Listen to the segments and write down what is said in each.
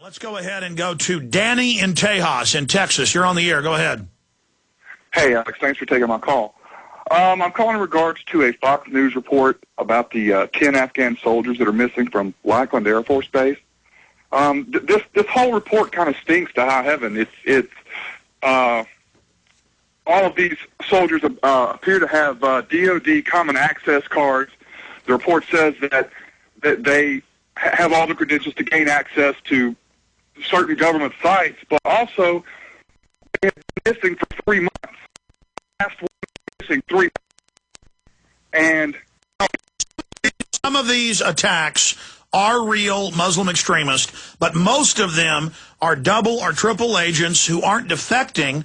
Let's go ahead and go to Danny in Tejas in Texas. You're on the air. Go ahead. Hey, Alex. Thanks for taking my call. I'm calling in regards to a Fox News report about the 10 Afghan soldiers that are missing from Lackland Air Force Base. This whole report kind of stinks to high heaven. It's all of these soldiers appear to have DOD common access cards. The report says that they have all the credentials to gain access to certain government sites, but also they have been missing for 3 months. Last one missing 3 months. And some of these attacks are real Muslim extremists, but most of them are double or triple agents who aren't defecting.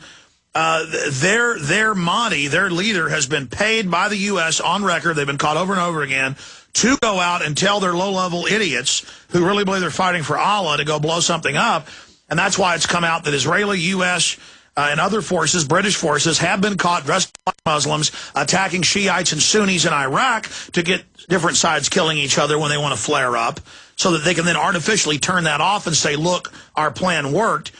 Their Mahdi, their leader, has been paid by the U.S. on record. They've been caught over and over again to go out and tell their low-level idiots who really believe they're fighting for Allah to go blow something up. And that's why it's come out that Israeli, U.S., and other forces, British forces, have been caught dressed like Muslims attacking Shiites and Sunnis in Iraq to get different sides killing each other when they want to flare up, so that they can then artificially turn that off and say, look, our plan worked.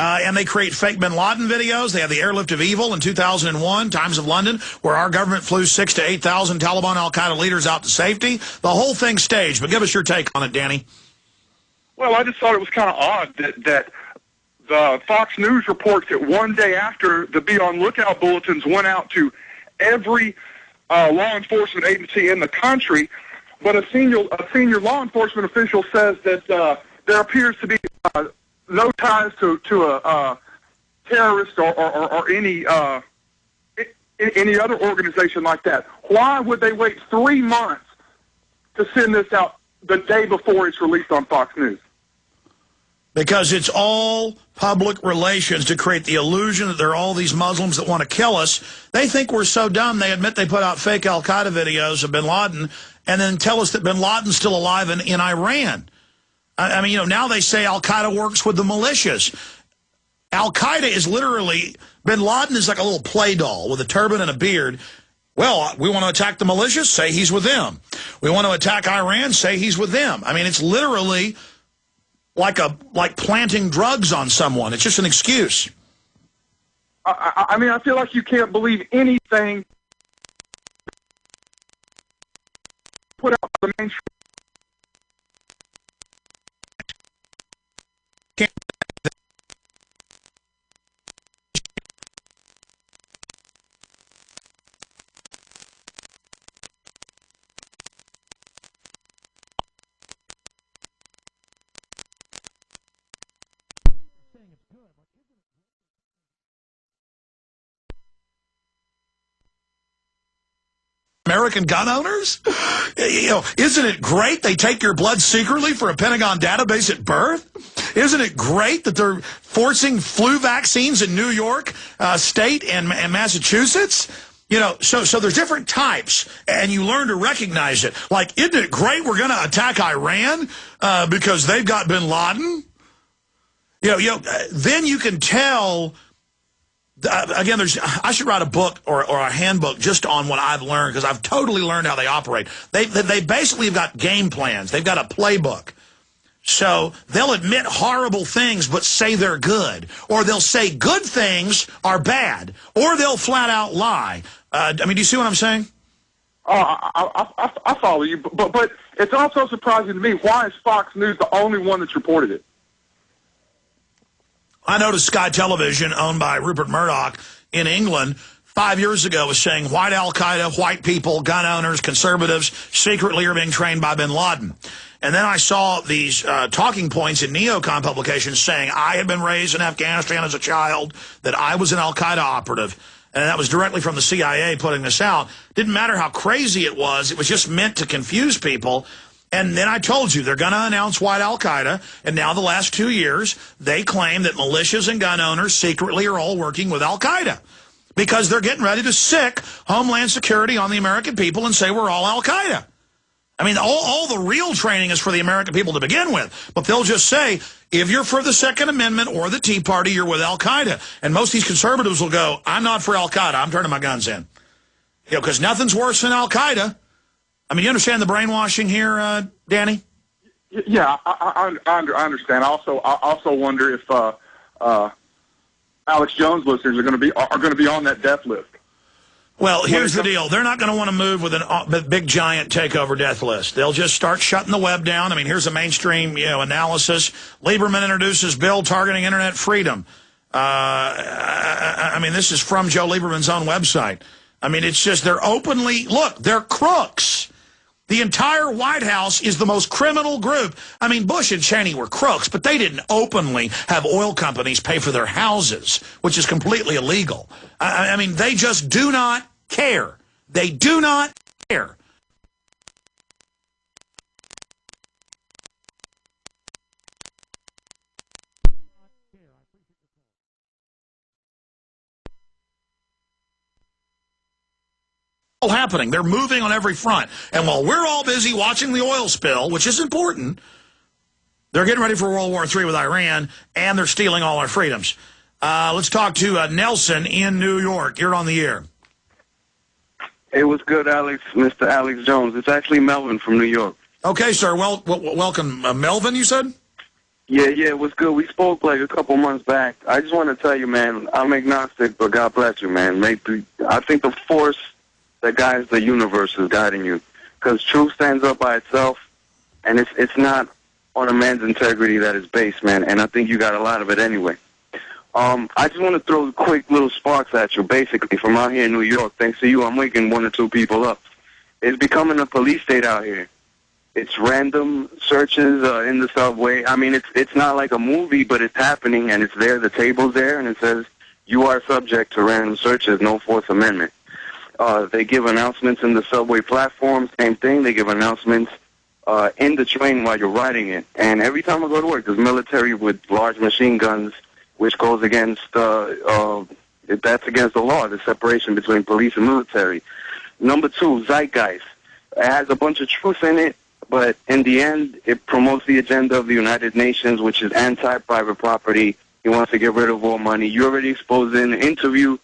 And they create fake bin Laden videos. They have the airlift of evil in 2001, Times of London, where our government flew 6,000 to 8,000 Taliban al-Qaeda leaders out to safety. The whole thing staged. But give us your take on it, Danny. Well, I just thought it was kind of odd that the Fox News reports that one day after the Be On Lookout bulletins went out to every law enforcement agency in the country, but a senior law enforcement official says that there appears to be no ties to a terrorist or any other organization like that. Why would they wait 3 months to send this out the day before it's released on Fox News? Because it's all public relations to create the illusion that there are all these Muslims that want to kill us. They think we're so dumb, they admit they put out fake al-Qaeda videos of bin Laden and then tell us that bin Laden's still alive in Iran. I mean, you know, now they say al-Qaeda works with the militias. Al-Qaeda is literally, bin Laden is like a little play doll with a turban and a beard. Well, we want to attack the militias? Say he's with them. We want to attack Iran? Say he's with them. I mean, it's literally like planting drugs on someone. It's just an excuse. I mean, I feel like you can't believe anything put out by the mainstream. American gun owners? You know, isn't it great they take your blood secretly for a Pentagon database at birth? Isn't it great that they're forcing flu vaccines in New York State and Massachusetts? You know, so there's different types, and you learn to recognize it. Like, isn't it great we're going to attack Iran because they've got bin Laden? You know, then you can tell. Again, I should write a book or a handbook just on what I've learned, because I've totally learned how they operate. They basically have got game plans. They've got a playbook. So they'll admit horrible things but say they're good. Or they'll say good things are bad. Or they'll flat out lie. I mean, do you see what I'm saying? I follow you. But it's also surprising to me, why is Fox News the only one that's reported it? I noticed Sky Television, owned by Rupert Murdoch in England, 5 years ago was saying white al-Qaeda, white people, gun owners, conservatives secretly are being trained by bin Laden. And then I saw these talking points in neocon publications saying I had been raised in Afghanistan as a child, that I was an al-Qaeda operative. And that was directly from the CIA putting this out. Didn't matter how crazy it was just meant to confuse people. And then I told you, they're going to announce white al-Qaeda, and now the last 2 years, they claim that militias and gun owners secretly are all working with al-Qaeda, because they're getting ready to sick Homeland Security on the American people and say we're all al-Qaeda. I mean, all the real training is for the American people to begin with, but they'll just say, if you're for the Second Amendment or the Tea Party, you're with al-Qaeda. And most of these conservatives will go, I'm not for al-Qaeda, I'm turning my guns in. You know, because nothing's worse than al-Qaeda. I mean, you understand the brainwashing here, Danny? Yeah, I understand. I also wonder if Alex Jones listeners are going to be on that death list. Well, here's the deal. They're not going to want to move with a big, giant takeover death list. They'll just start shutting the web down. I mean, here's a mainstream analysis. Lieberman introduces bill targeting Internet freedom. I mean, this is from Joe Lieberman's own website. I mean, it's just they're openly, look, they're crooks. The entire White House is the most criminal group. I mean, Bush and Cheney were crooks, but they didn't openly have oil companies pay for their houses, which is completely illegal. I mean, they just do not care. They do not care. Happening. They're moving on every front. And while we're all busy watching the oil spill, which is important, they're getting ready for World War III with Iran, and they're stealing all our freedoms. Let's talk to Nelson in New York. You're on the air. Hey, what's good, Alex? Mr. Alex Jones. It's actually Melvin from New York. Okay, sir. Well, welcome. Melvin, you said? Yeah, it was good. We spoke like a couple months back. I just want to tell you, man, I'm agnostic, but God bless you, man. I think the force that guides the universe is guiding you, because truth stands up by itself, and it's not on a man's integrity that is based, man, and I think you got a lot of it anyway. I just want to throw quick little sparks at you, basically, from out here in New York. Thanks to you, I'm waking one or two people up. It's becoming a police state out here. It's random searches in the subway. I mean, it's not like a movie, but it's happening, and it's there. The table's there, and it says, you are subject to random searches, no Fourth Amendment. They give announcements in the subway platform, same thing. They give announcements in the train while you're riding it. And every time I go to work, there's military with large machine guns, which goes against, that's against the law, the separation between police and military. Number two, zeitgeist. It has a bunch of truth in it, but in the end, it promotes the agenda of the United Nations, which is anti-private property. He wants to get rid of all money. You already exposed in the interview,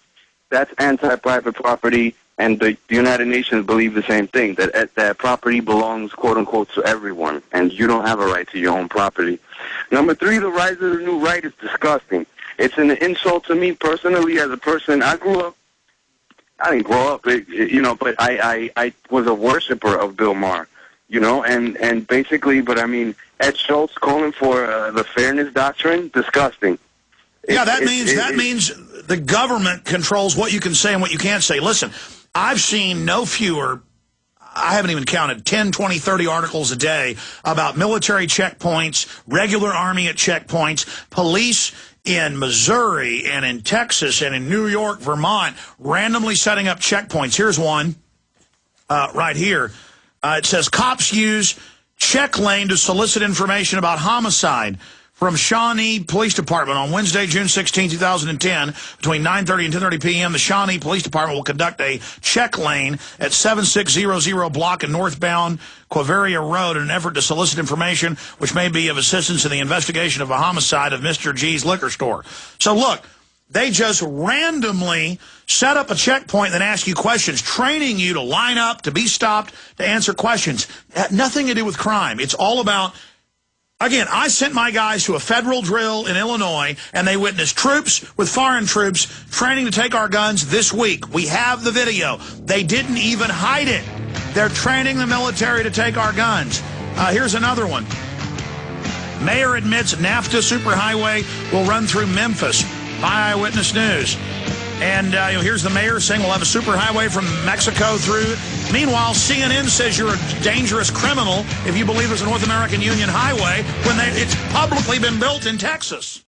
that's anti-private property. And the United Nations believe the same thing, that property belongs, quote-unquote, to everyone, and you don't have a right to your own property. Number three, the rise of the new right is disgusting. It's an insult to me personally as a person. I didn't grow up, but I was a worshiper of Bill Maher, and basically, but I mean, Ed Schultz calling for the fairness doctrine, disgusting. Yeah, that means the government controls what you can say and what you can't say. Listen, I've seen no fewer, I haven't even counted, 10, 20, 30 articles a day about military checkpoints, regular Army at checkpoints, police in Missouri and in Texas and in New York, Vermont, randomly setting up checkpoints. Here's one right here. It says, cops use check lane to solicit information about homicide. From Shawnee Police Department on Wednesday, June 16, 2010, between 9:30 and 10:30 p.m., the Shawnee Police Department will conduct a check lane at 7600 block and northbound Quavaria Road in an effort to solicit information which may be of assistance in the investigation of a homicide of Mr. G's liquor store. So look, they just randomly set up a checkpoint and ask you questions, training you to line up, to be stopped, to answer questions. It had nothing to do with crime. It's all about... Again, I sent my guys to a federal drill in Illinois, and they witnessed troops with foreign troops training to take our guns this week. We have the video. They didn't even hide it. They're training the military to take our guns. Here's another one. Mayor admits NAFTA superhighway will run through Memphis. By Eyewitness News. And here's the mayor saying we'll have a superhighway from Mexico through. Meanwhile, CNN says you're a dangerous criminal if you believe there's a North American Union highway when it's publicly been built in Texas.